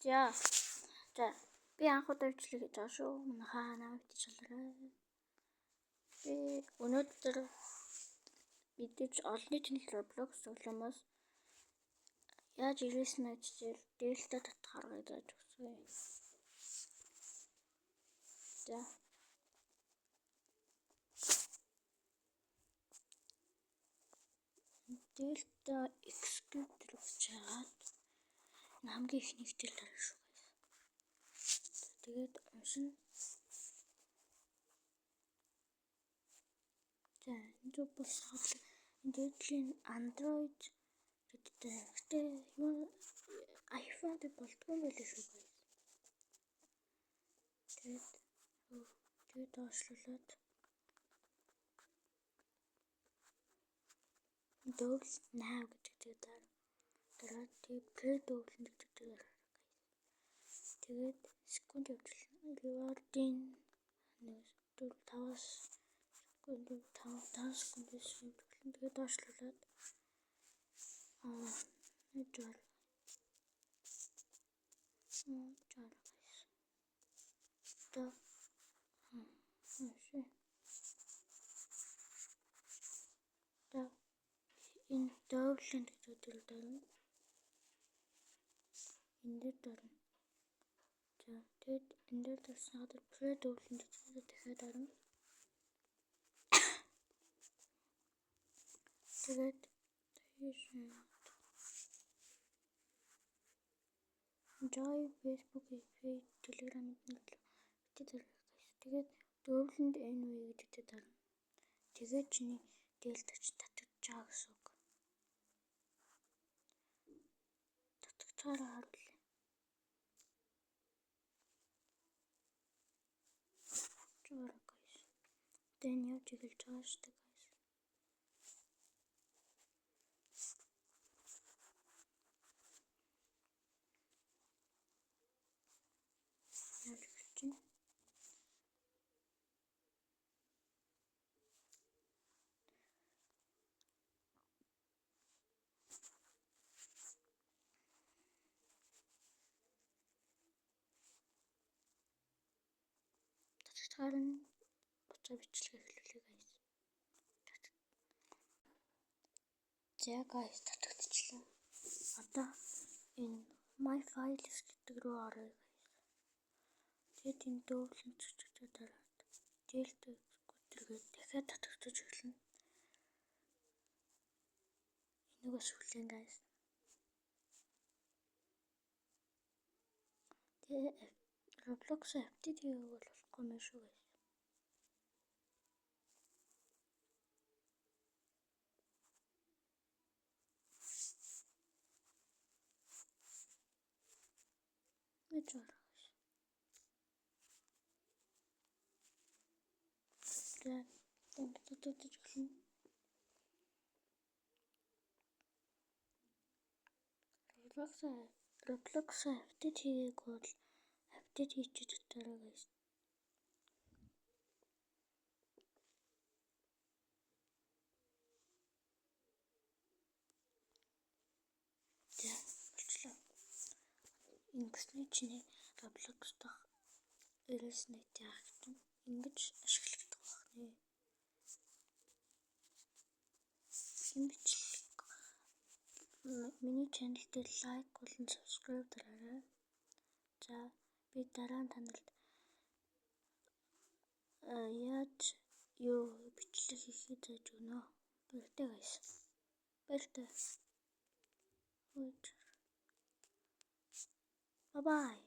За би анх удаа бичлэг хийж байгаа шүү. Манайхаа намайг бичүүлээрэй. Би өнөөдөр мэдээж олонний чанар Roblox тоглоомоос яаж ирээсэн нь гэжэл дээлтэй татахаар гэж өгсөн. За. Дээлтэй execute гэж яагаад хамгийн ихний хэл тарах шүү. Тэгээд уншин. За, энэ болсон дээдлийн Android гэдэг юу iPhone дээр болдгоо байлээ шүү. Тэгээд доошлуулад дөрвөл 8 гэдэг дараа play дөрвөл гэдэг дээр тэгээд секунд явуулна. Reward-ийн 5-аас секунд 5 секундээс явуулна. Тэгээд доошлуулад нэг жол. Энэ дөрвөл гэдэг дээр энэ дээр за тэгээд энэ дээр тасаад play дөрвөл гэдэг дахиад орно. Тэгээд Joy Facebook page Telegram гэдэг тэгээд дөрвөлд NV гэдэг дээр тэгээд чиний дээлтэж татагдж байгаа гэсэн үг. Татагтаар харуулъя. Жоо guys. Тэн яа чиглэж байгаа шүү дээ guys. Харин буцаа бичлэг эхлүүлээ guys. За guys татагдчихлаа. Одоо энэ my files гэдэг рүү оръё guys. Тэгээд энэ дөрвөл гэдэг дараа дээлтэй гүтэргээд дахиад татагдаж эхэлнэ. Энийгээс хүлээн guys. Тэгээд Roblox FTT болохгүй юм шүү guys. Гэж байна. Тэгээд Roblox FTT-г бол FTT хийж байгаа guys. За болчлоо. Ингэснээр чиний Roblox дах ирээсний тагтан ингэж ашиглагдах байна. Миний channel дээр лайк болон subscribe дараарай. За би дараа нь танилд яаж юу бичлэг хийхээ зааж өгнө. Баяртай guys. Баяртай. Bye bye.